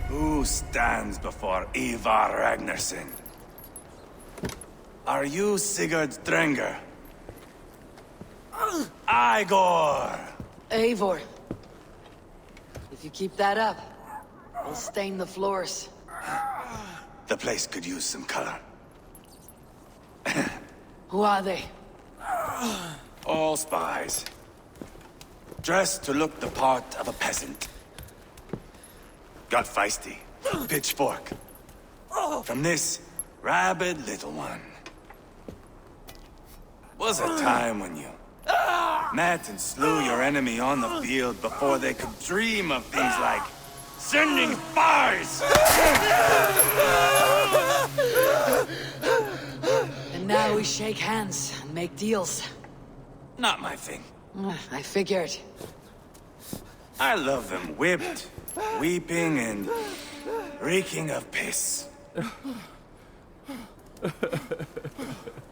Who stands before Ivar Ragnarsson? Are you Sigurd Drenger? Igor! Eivor. If you keep that up, we'll stain the floors. The place could use some color. Who are they? All spies. Dressed to look the part of a peasant. Got feisty. Pitchfork. From this rabid little one. Was a time when you met and slew your enemy on the field before they could dream of things like sending spies! And now we shake hands and make deals. Not my thing. I figured. I love them whipped, weeping, and reeking of piss.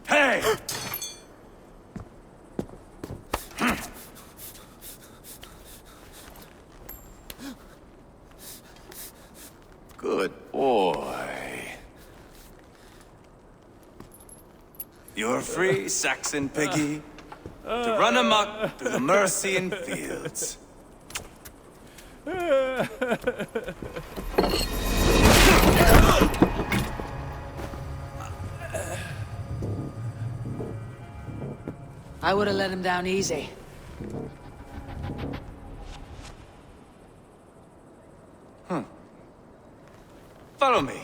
Hey! Good boy. You're free, Saxon piggy, to run amok through the Mercian fields. I would have let him down easy. Follow me.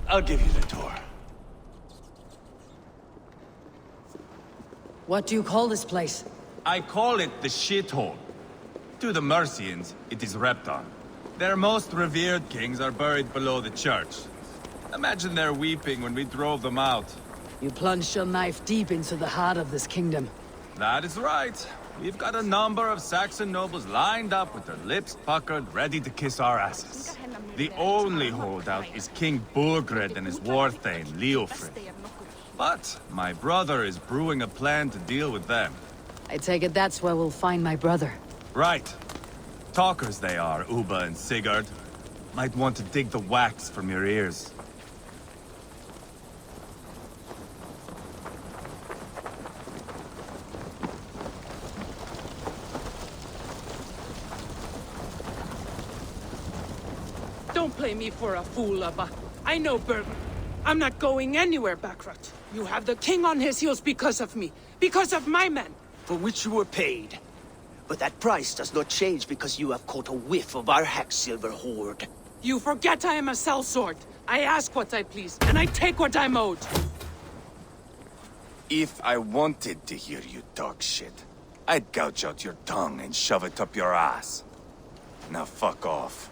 I'll give you the tour. What do you call this place? I call it the shithole. To the Mercians, it is Repton. Their most revered kings are buried below the church. Imagine their weeping when we drove them out. You plunged your knife deep into the heart of this kingdom. That is right. We've got a number of Saxon nobles lined up with their lips puckered, ready to kiss our asses. The only holdout is King Burgred and his war thane, Leofrid. But my brother is brewing a plan to deal with them. I take it that's where we'll find my brother. Right. Talkers they are, Uba and Sigurd. Might want to dig the wax from your ears. Don't play me for a fool, Abba. I know Bergen. I'm not going anywhere, Backrot. You have the king on his heels because of me. Because of my men. For which you were paid. But that price does not change because you have caught a whiff of our Hacksilver hoard. You forget I am a sellsword. I ask what I please, and I take what I'm owed. If I wanted to hear you talk shit, I'd gouge out your tongue and shove it up your ass. Now fuck off.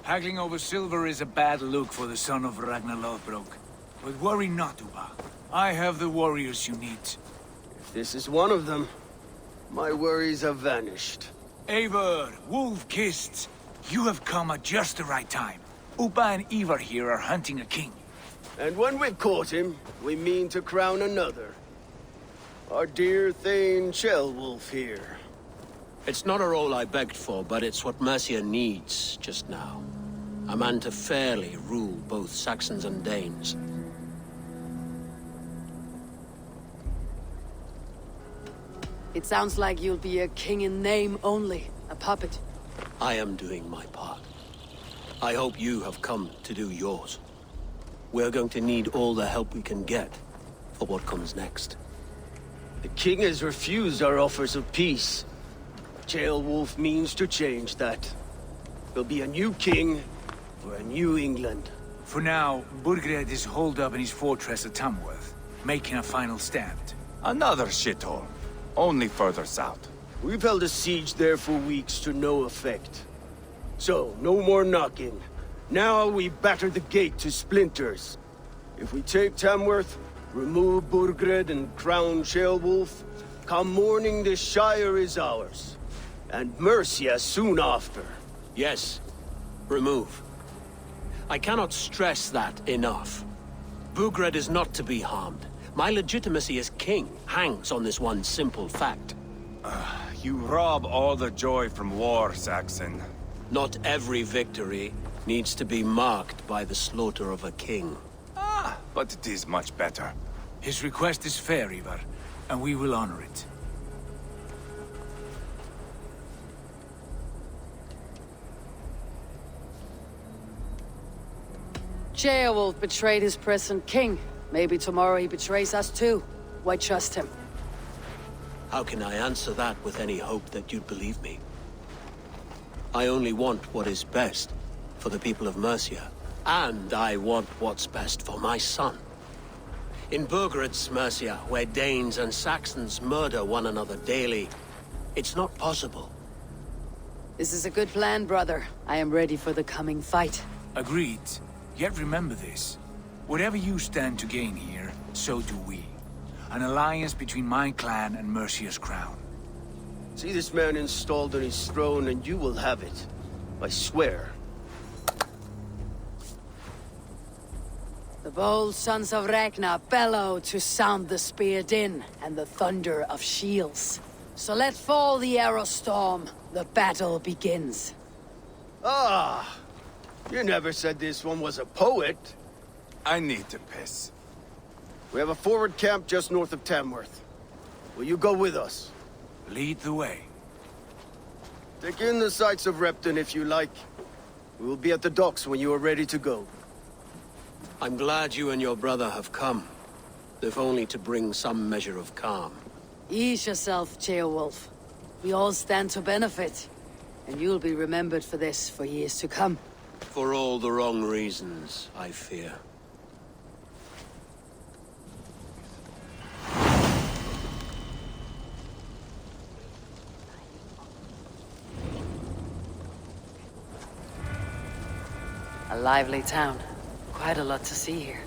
Haggling over silver is a bad look for the son of Ragnar Lothbrok. But worry not, Uba. I have the warriors you need. If this is one of them, my worries have vanished. Eivor, Wolf-Kissed, you have come at just the right time. Uba and Ivar here are hunting a king. And when we've caught him, we mean to crown another. Our dear Thane Ceolwulf here. It's not a role I begged for, but it's what Mercia needs just now. A man to fairly rule both Saxons and Danes. It sounds like you'll be a king in name only, a puppet. I am doing my part. I hope you have come to do yours. We're going to need all the help we can get for what comes next. The king has refused our offers of peace. Ceolwulf means to change that. There'll be a new king for a new England. For now, Burgred is holed up in his fortress at Tamworth, making a final stand. Another shithole. Only further south. We've held a siege there for weeks to no effect. So, no more knocking. Now we batter the gate to splinters. If we take Tamworth, remove Burgred and crown Ceolwulf, come morning the Shire is ours. And Mercia soon after. Yes, remove. I cannot stress that enough. Bugred is not to be harmed. My legitimacy as king hangs on this one simple fact. You rob all the joy from war, Saxon. Not every victory needs to be marked by the slaughter of a king. But it is much better. His request is fair, Ivar, and we will honor it. Ceolwulf betrayed his present king. Maybe tomorrow he betrays us too. Why trust him? How can I answer that with any hope that you'd believe me? I only want what is best for the people of Mercia. And I want what's best for my son. In Burgred's Mercia, where Danes and Saxons murder one another daily, it's not possible. This is a good plan, brother. I am ready for the coming fight. Agreed. Yet remember this. Whatever you stand to gain here, so do we. An alliance between my clan and Mercia's crown. See this man installed on his throne and you will have it. I swear. The bold sons of Ragnar bellow to sound the spear din and the thunder of shields. So let fall the arrow storm. The battle begins. Ah! You never said this one was a poet. I need to piss. We have a forward camp just north of Tamworth. Will you go with us? Lead the way. Take in the sights of Repton if you like. We will be at the docks when you are ready to go. I'm glad you and your brother have come, if only to bring some measure of calm. Ease yourself, Ceolwulf. We all stand to benefit. And you'll be remembered for this for years to come. For all the wrong reasons, I fear. A lively town. Quite a lot to see here.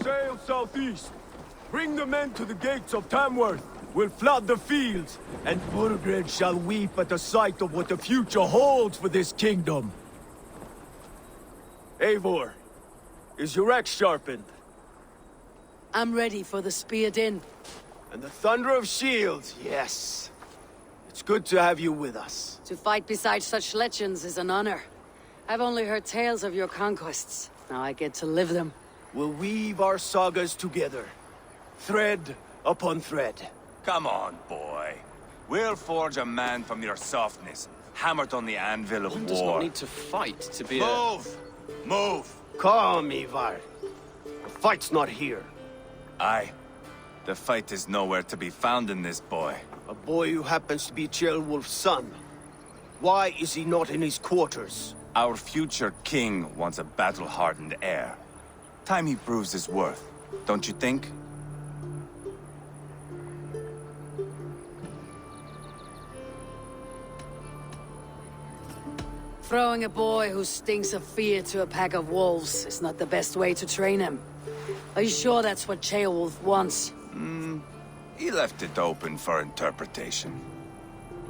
Sail southeast. Bring the men to the gates of Tamworth. We'll flood the fields, and Burgred shall weep at the sight of what the future holds for this kingdom. Eivor, is your axe sharpened? I'm ready for the spear din. And the thunder of shields, yes. It's good to have you with us. To fight beside such legends is an honor. I've only heard tales of your conquests. Now I get to live them. We'll weave our sagas together, thread upon thread. Come on, boy. We'll forge a man from your softness, hammered on the anvil of One war. does not need to fight to be Move! Move! Calm, Ivar. The fight's not here. Aye. The fight is nowhere to be found in this boy. A boy who happens to be Ceolwulf's son. Why is he not in his quarters? Our future king wants a battle-hardened heir. Time he proves his worth, don't you think? Throwing a boy who stinks of fear to a pack of wolves is not the best way to train him. Are you sure that's what Ceolwulf wants? He left it open for interpretation.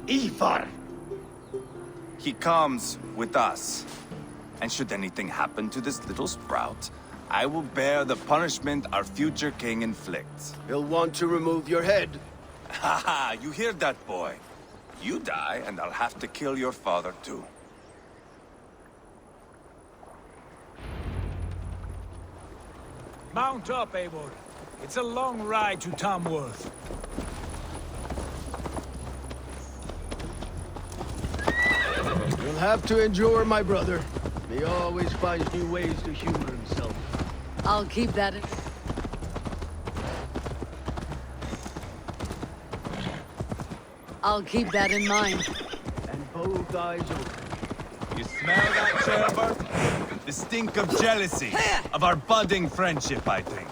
Ivar! He comes with us. And should anything happen to this little sprout, I will bear the punishment our future king inflicts. He'll want to remove your head. Haha, you hear that, boy? You die, and I'll have to kill your father, too. Mount up, Eivor. It's a long ride to Tamworth. You'll have to endure, my brother. He always finds new ways to humor himself. I'll keep that in... I'll keep that in mind. And both eyes open. You smell that, Cherber? The stink of jealousy, of our budding friendship, I think.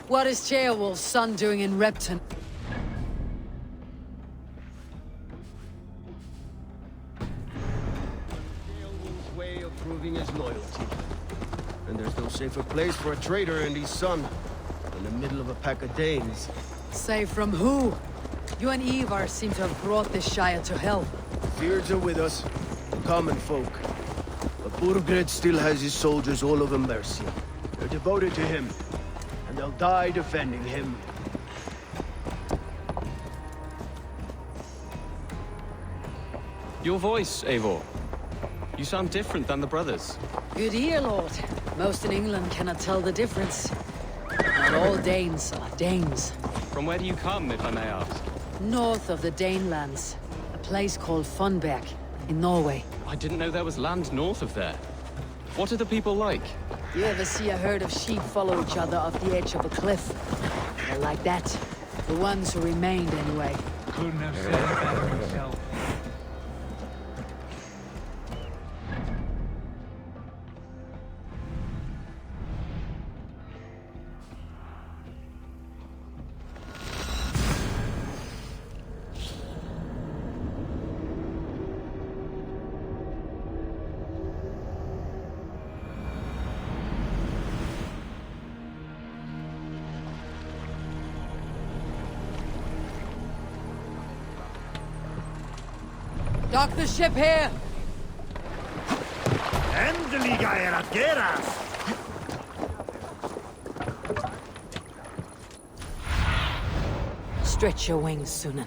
What is Ceolwulf's son doing in Repton? Beowulf's way of proving his loyalty. And there's no safer place for a traitor and his son than the middle of a pack of Danes. Safe from who? You and Ivar seem to have brought this Shire to hell. Fears are with us, the common folk. But Burgred still has his soldiers all over Mercia. They're devoted to him, and they'll die defending him. Your voice, Eivor. You sound different than the brothers. Good ear, Lord. Most in England cannot tell the difference. Not all Danes are Danes. From where do you come, if I may ask? North of the Danelands, a place called Funberg, in Norway. I didn't know there was land north of there. What are the people like? You ever see a herd of sheep follow each other off the edge of a cliff? They're like that. The ones who remained, anyway. Couldn't have said it better himself. Dock the ship here! Endelig er at geras! Stretch your wings, Sunan.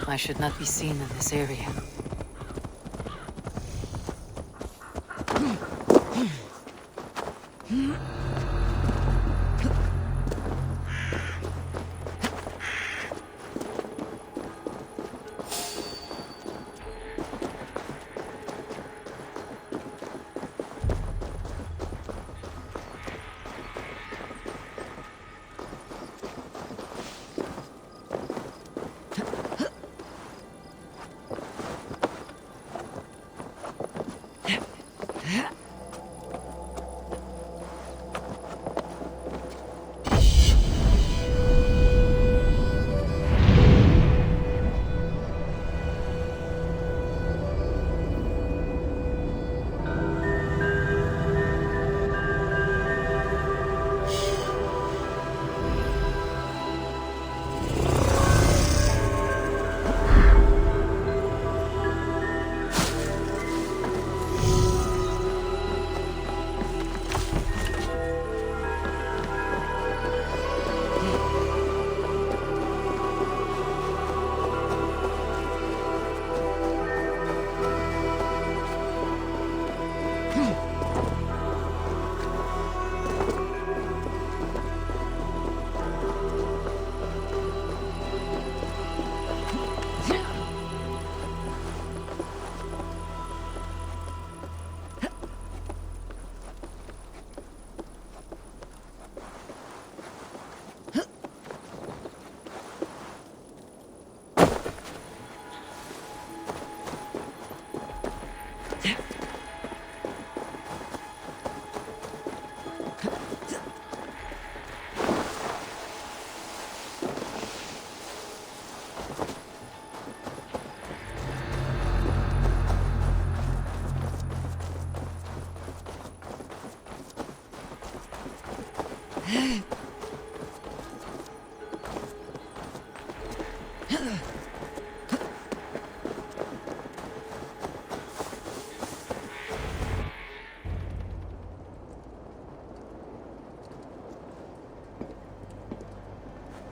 I should not be seen in this area.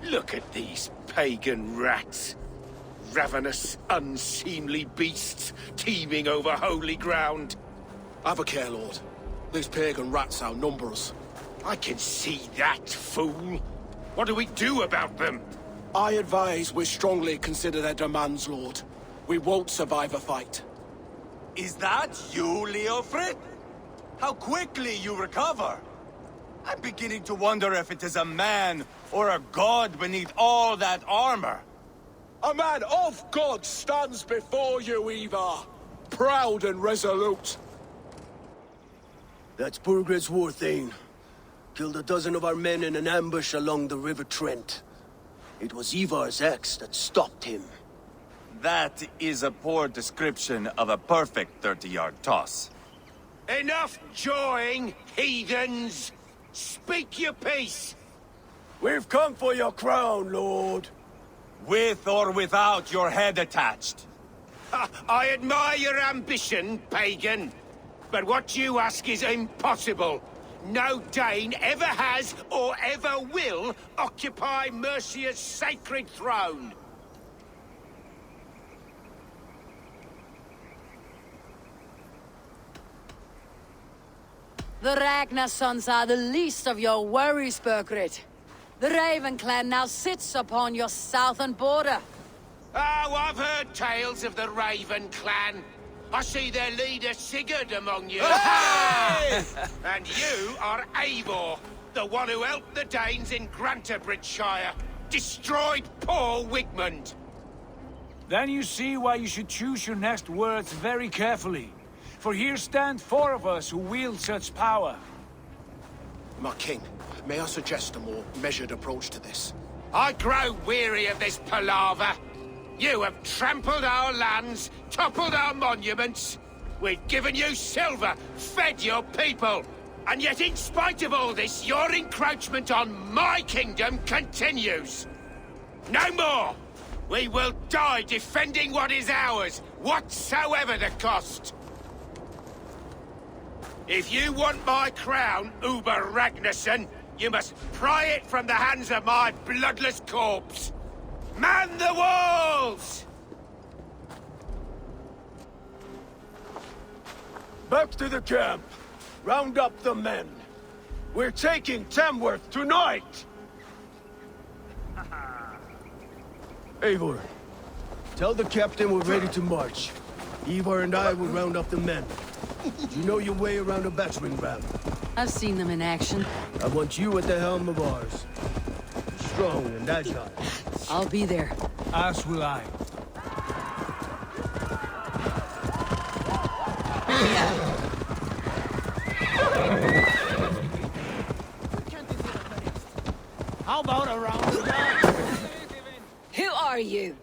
Look at these pagan rats. ravenous, unseemly beasts teeming over holy ground. Have a care, Lord. These pagan rats outnumber us. I can see that, fool. What do we do about them? I advise we strongly consider their demands, Lord. We won't survive a fight. Is that you, Leofrid? How quickly you recover! I'm beginning to wonder if it is a man or a god beneath all that armor. A man of God stands before you, Ivar. Proud and resolute. That's Burgred's war thane. Killed a dozen of our men in an ambush along the River Trent. It was Ivar's axe that stopped him. That is a poor description of a perfect 30-yard toss. Enough jawing, heathens! Speak your piece! We've come for your crown, Lord. With or without your head attached. Ha, I admire your ambition, pagan. But what you ask is impossible. No Dane ever has or ever will occupy Mercia's sacred throne. The Ragnar sons are the least of your worries, Burgred. The Raven clan now sits upon your southern border. Oh, I've heard tales of the Raven clan. I see their leader Sigurd among you. Hey! And you are Eivor, the one who helped the Danes in Grantabridgeshire. Destroyed poor Wigmund. Then you see why you should choose your next words very carefully. For here stand four of us who wield such power. My king, may I suggest a more measured approach to this? I grow weary of this palaver. You have trampled our lands, toppled our monuments. We've given you silver, fed your people. And yet in spite of all this, your encroachment on my kingdom continues. No more! We will die defending what is ours, whatsoever the cost. If you want my crown, Uber Ragnarsson, you must pry it from the hands of my bloodless corpse. Man the walls! Back to the camp. Round up the men. We're taking Tamworth tonight! Eivor, tell the captain we're ready to march. Ivar and I will round up the men. You know your way around a battering ram. I've seen them in action. I want you at the helm of ours. Strong and agile. I'll be there. As will I. How about a round of that? Who are you?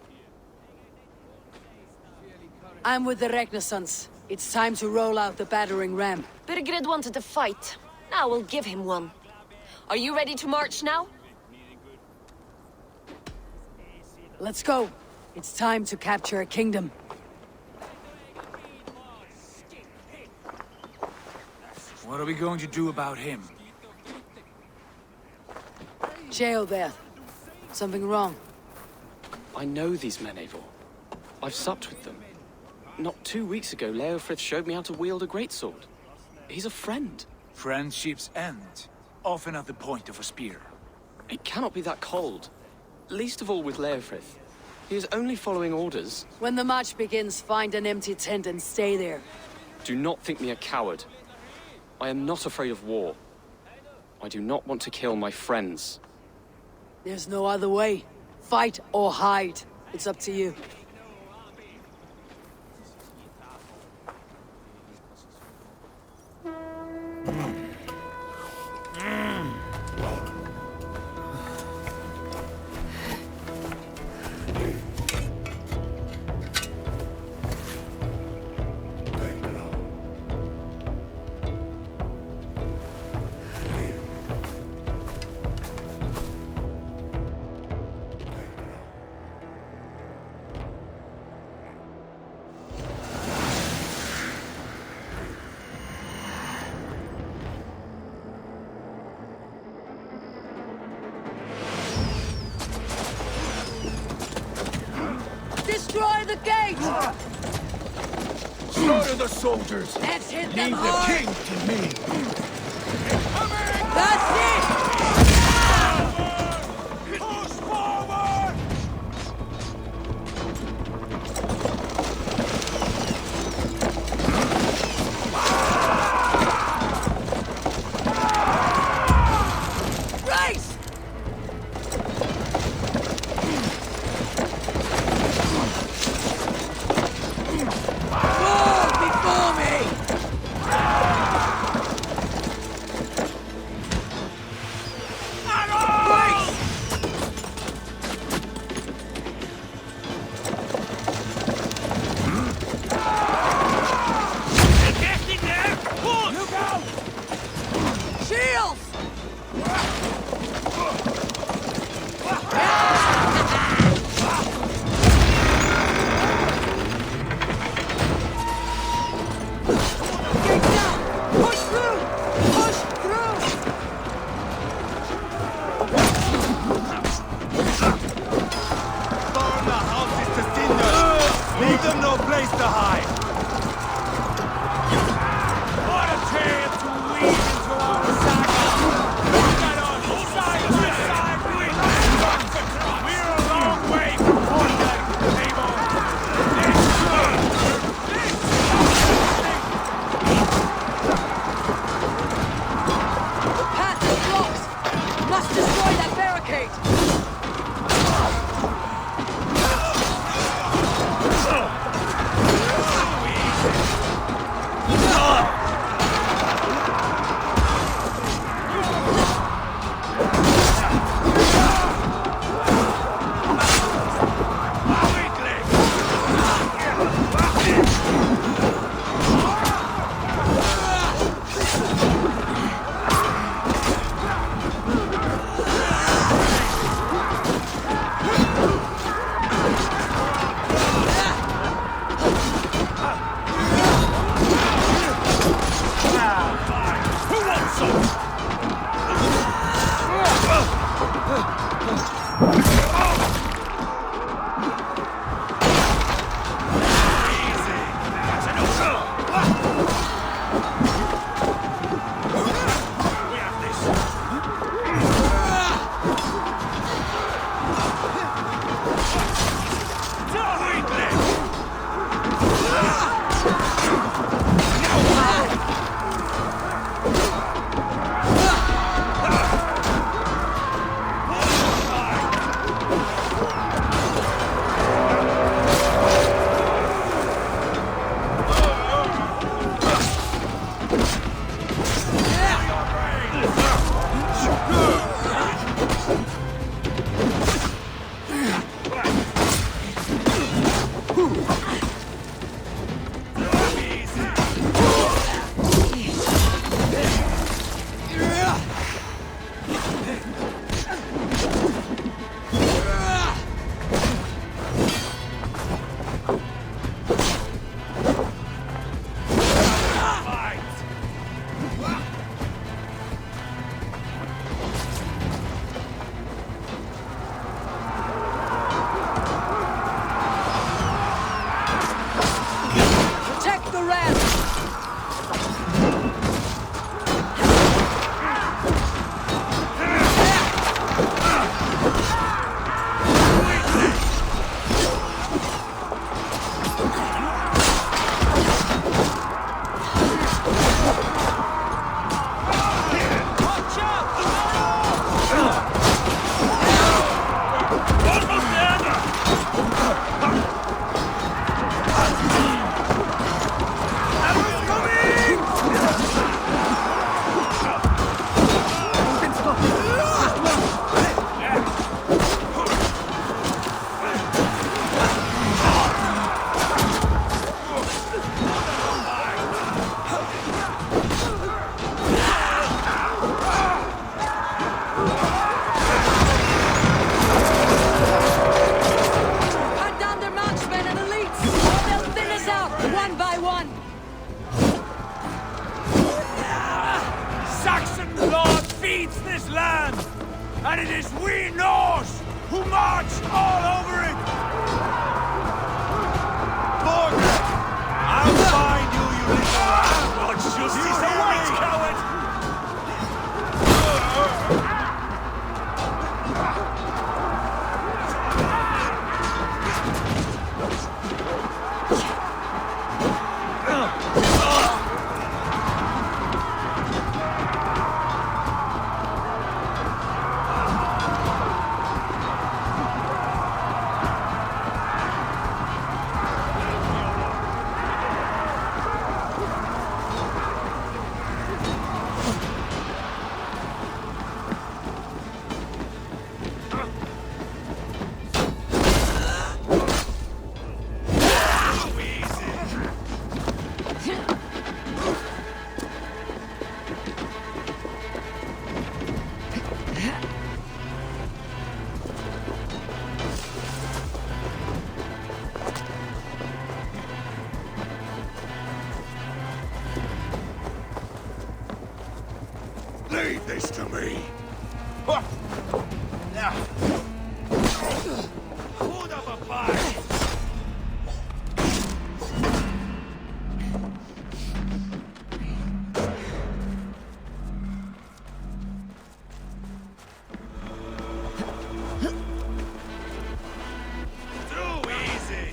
I'm with the Ragnarsons. It's time to roll out the battering ram. Birgrid wanted to fight. Now we'll give him one. Are you ready to march now? Let's go. It's time to capture a kingdom. What are we going to do about him? Jail there. Something wrong. I know these men, Eivor. I've supped with them. Not 2 weeks ago, Leofrith showed me how to wield a greatsword. He's a friend. Friendships end, often at the point of a spear. It cannot be that cold. Least of all with Leofrith. He is only following orders. When the march begins, find an empty tent and stay there. Do not think me a coward. I am not afraid of war. I do not want to kill my friends. There's no other way. Fight or hide. It's up to you. the gate! Slaughter the soldiers! Let's hit them Leave the hard! king to me! That's it! Push forward! Race! Fall before me! Shields! Get down! Push through! Push through! Burn the houses to cinders! Leave them no place to hide! What a chance to weave into our saga! Look at us, side by side with we're a long way from Fortnite, table! The path is blocked! Must destroy that barricade! And it is we Norse who march all over it! God's justice awaits, coward! Leave this to me. Hold up a fight. Too easy.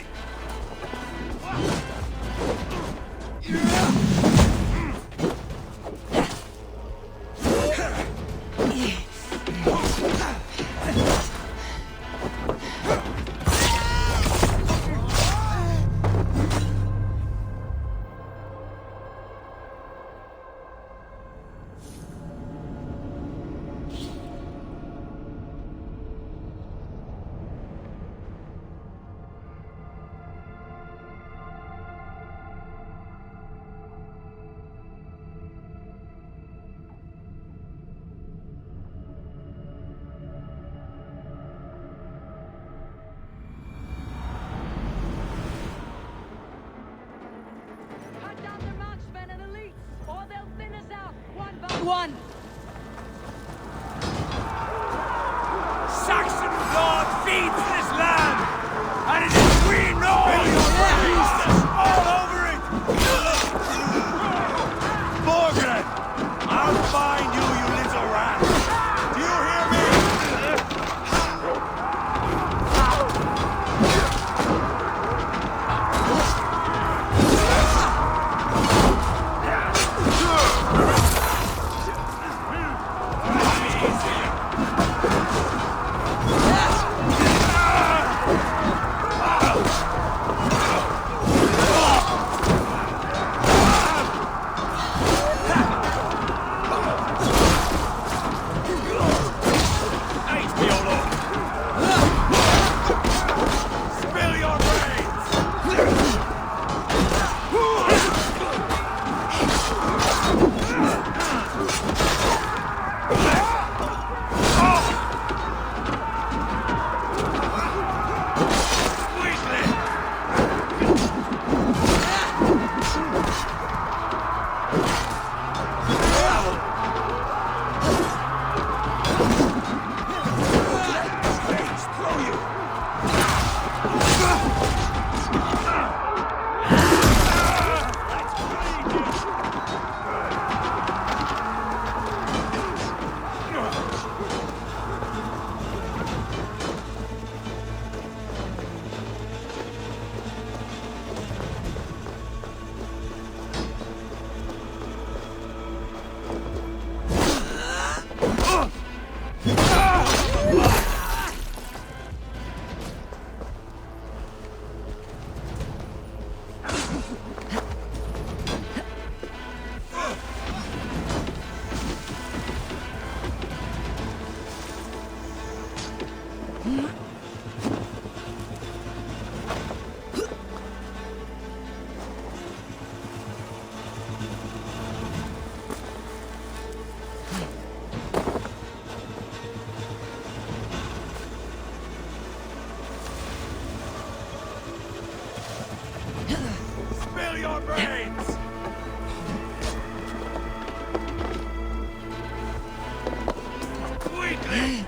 One! Saxon blood feeds this land, and it is we know all over it. Borgred, I'll find you, you little rat. Do you hear me? Spill your brains! Quickly!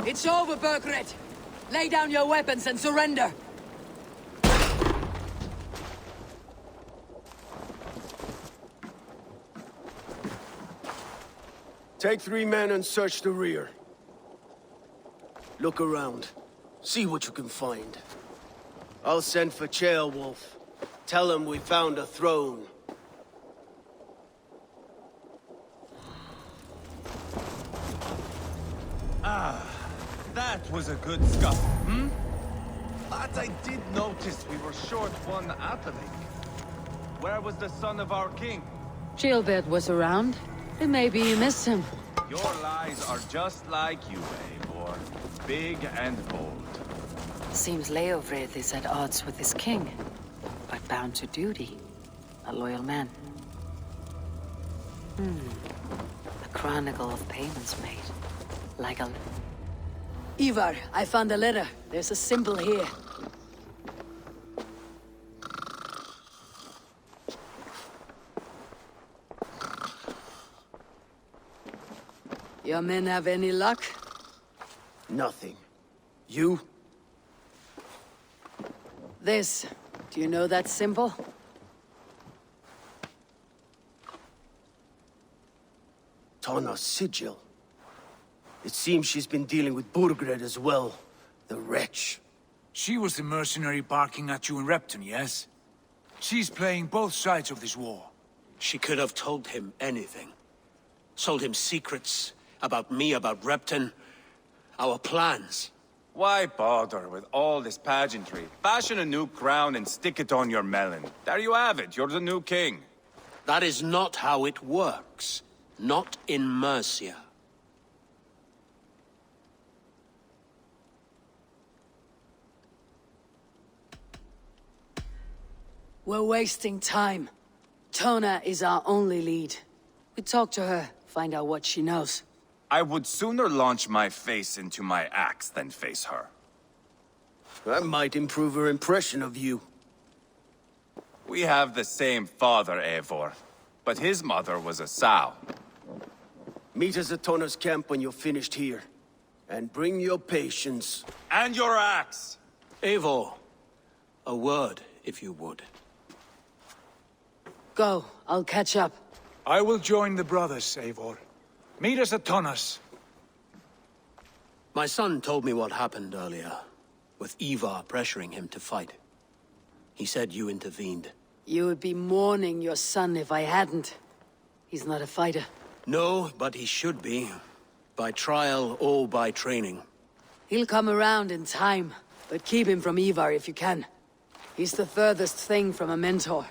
It's over, Burgred! Lay down your weapons and surrender! Take 3 men and search the rear. Look around. See what you can find. I'll send for Ceolwulf. Tell him we found a throne. That was a good scuffle, hmm? But I did notice we were short one athlete. Where was the son of our king? Gilbert was around. Maybe you missed him. Your lies are just like you, Eivor. Big and bold. Seems Leofrith is at odds with his king, but bound to duty. A loyal man. A chronicle of payments made. Like a... Ivar, I found a letter. There's a symbol here. Your men have any luck? Nothing. You? This. Do you know that symbol? Tana's sigil. It seems she's been dealing with Burgred as well. The wretch. She was the mercenary barking at you in Repton, yes? She's playing both sides of this war. She could have told him anything. Sold him secrets about me, about Repton, our plans. Why bother with all this pageantry? Fashion a new crown and stick it on your melon. There you have it, you're the new king. That is not how it works. Not in Mercia. We're wasting time. Tona is our only lead. We talk to her, find out what she knows. I would sooner launch my face into my axe than face her. That might improve her impression of you. We have the same father, Eivor. But his mother was a sow. Meet us at Tona's camp when you're finished here. And bring your patience. And your axe! Eivor, a word, if you would. Go, I'll catch up. I will join the brothers, Eivor. Meet us at Tonnas. My son told me what happened earlier, with Ivar pressuring him to fight. He said you intervened. You would be mourning your son if I hadn't. He's not a fighter. No, but he should be. By trial or by training. He'll come around in time, but keep him from Ivar if you can. He's the furthest thing from a mentor.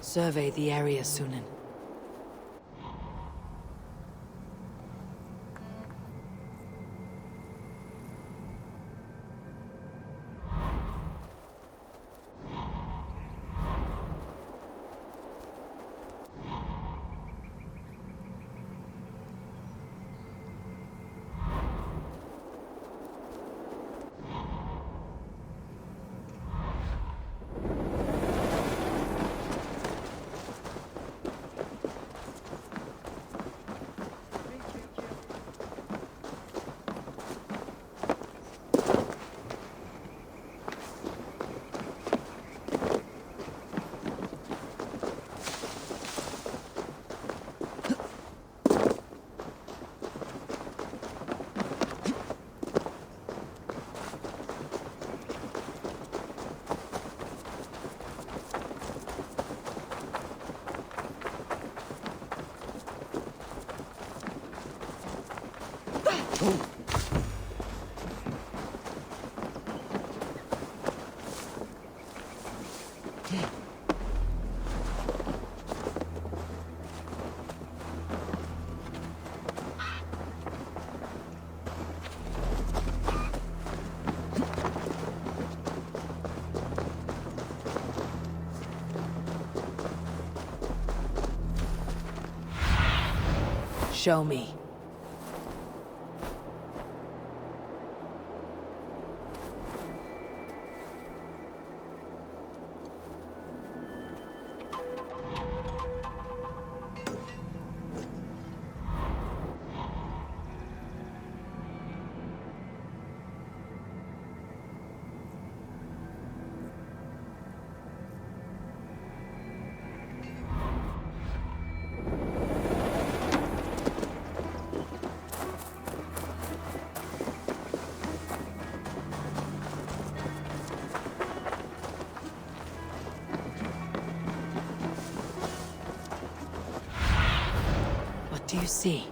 Survey the area, Sunan. Show me. What do you see?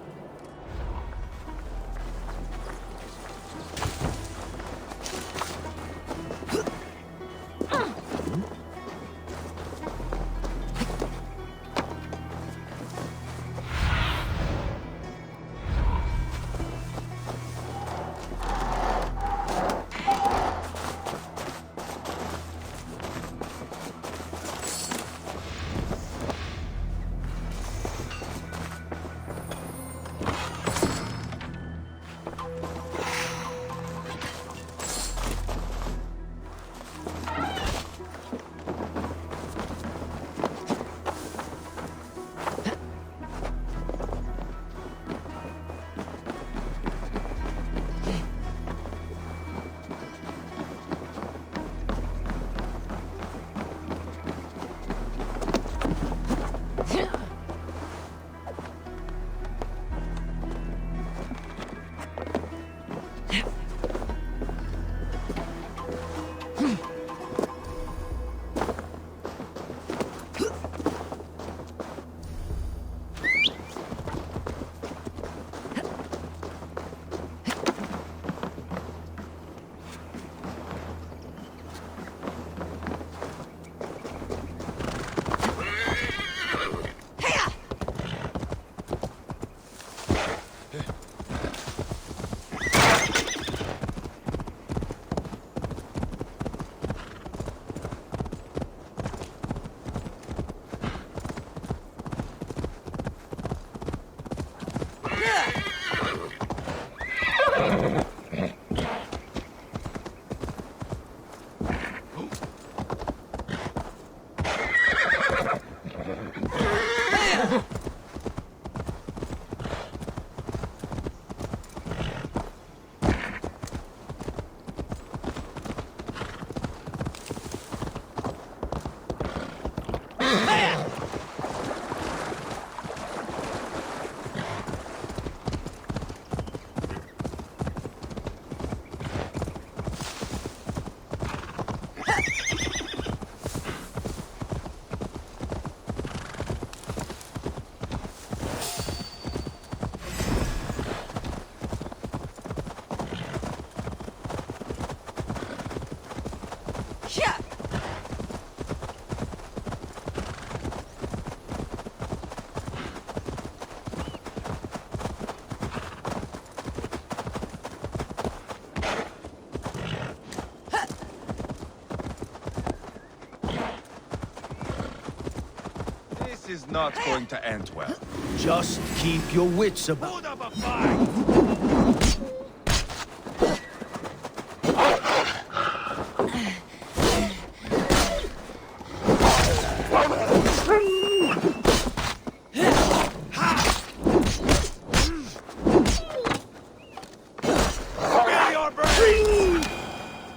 is not going to end well. Just keep your wits about. Hold up a fight!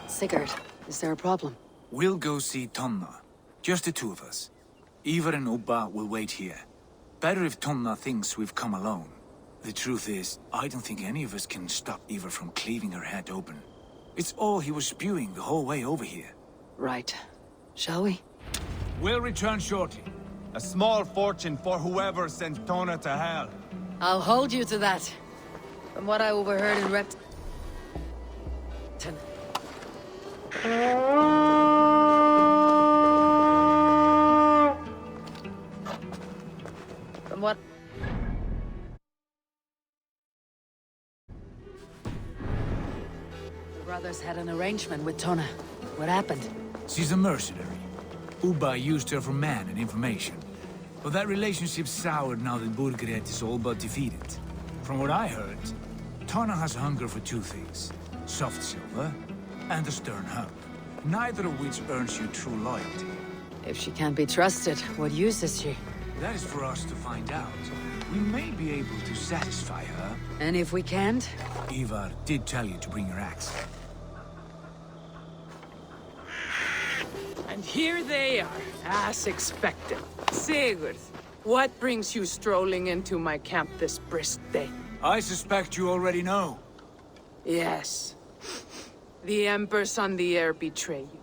Sigurd, is there a problem? We'll go see Tonna. Just the two of us. Ivar and Ubba will wait here. Better if Tonna thinks we've come alone. The truth is, I don't think any of us can stop Ivar from cleaving her head open. It's all he was spewing the whole way over here. Right. Shall we? We'll return shortly. A small fortune for whoever sent Tona to hell. I'll hold you to that. From what I overheard in Repton. From what? The brothers had an arrangement with Tona. What happened? She's a mercenary. Ubba used her for man and information. But that relationship's soured now that Burgred is all but defeated. From what I heard, Tonna has hunger for two things. Soft silver and a stern hug. Neither of which earns you true loyalty. If she can't be trusted, what use is she? That is for us to find out. We may be able to satisfy her. And if we can't? Ivar did tell you to bring your axe. And here they are, as expected. Sigurd, what brings you strolling into my camp this brisk day? I suspect you already know. Yes. The Embers on the air betray you.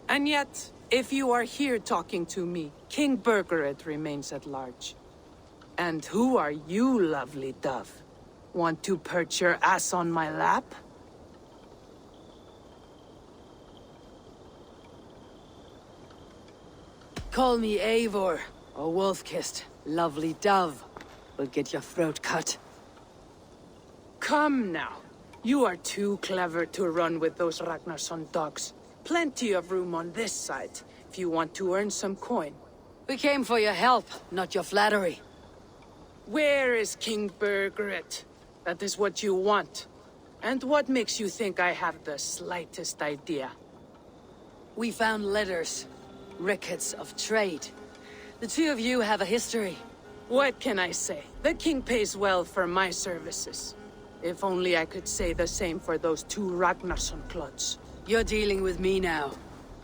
And yet, if you are here talking to me, King Burgred remains at large. And who are you, lovely dove? Want to perch your ass on my lap? Call me Eivor, or Wolf-Kissed. Lovely dove. Will get your throat cut. Come now. You are too clever to run with those Ragnarsson dogs. Plenty of room on this side, if you want to earn some coin. We came for your help, not your flattery. Where is King Burgred? That is what you want. And what makes you think I have the slightest idea? We found letters. Records of trade. The two of you have a history. What can I say? The king pays well for my services. If only I could say the same for those two Ragnarsson clods. You're dealing with me now,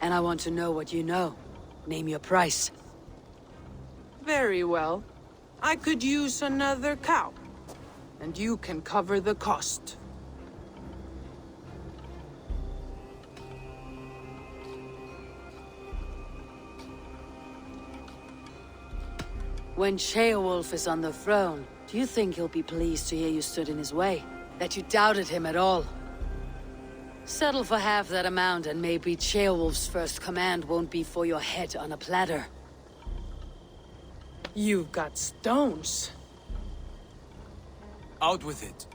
and I want to know what you know. Name your price. Very well. I could use another cow. And you can cover the cost. When Ceolwulf is on the throne, do you think he'll be pleased to hear you stood in his way? That you doubted him at all? Settle for half that amount and maybe Ceolwulf's first command won't be for your head on a platter. You've got stones. Out with it.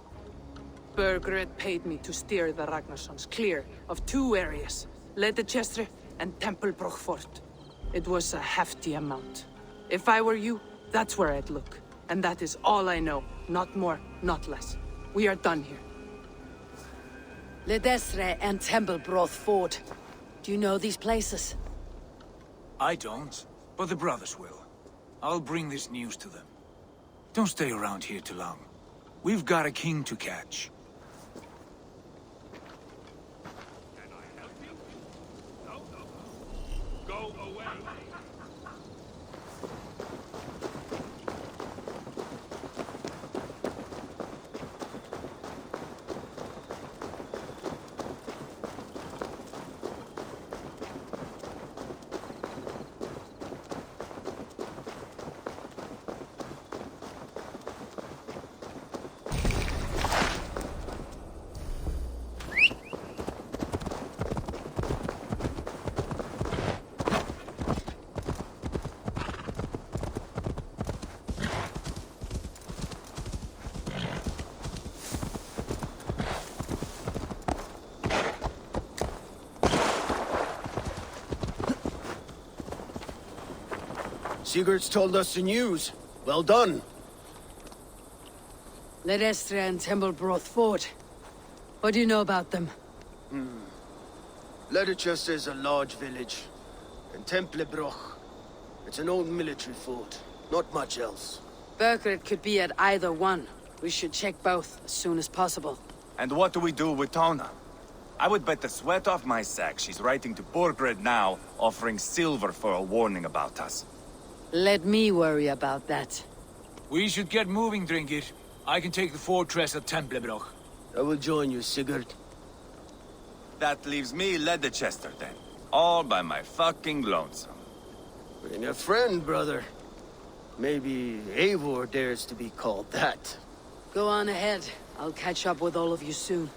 Burgred paid me to steer the Ragnarssons clear of two areas, Ledechestre and Tempelbroch Fort. It was a hefty amount. If I were you, that's where I'd look. And that is all I know. Not more, not less. We are done here. Ledestre and Tempelbroth Fort. Do you know these places? I don't, but the brothers will. I'll bring this news to them. Don't stay around here too long. We've got a king to catch. Can I help you? No. Go away. Sigurd's told us the news. Well done. Ledestra and Templebroth fought. What do you know about them? Leicester is a large village. And Templebroch, it's an old military fort. Not much else. Burgred could be at either one. We should check both as soon as possible. And what do we do with Tona? I would bet the sweat off my sack she's writing to Burgred now, offering silver for a warning about us. Let me worry about that. We should get moving, Drinkir. I can take the fortress at Templebroch. I will join you, Sigurd. That leaves me Leicester then. All by my fucking lonesome. Bring a friend, brother. Maybe Eivor dares to be called that. Go on ahead. I'll catch up with all of you soon.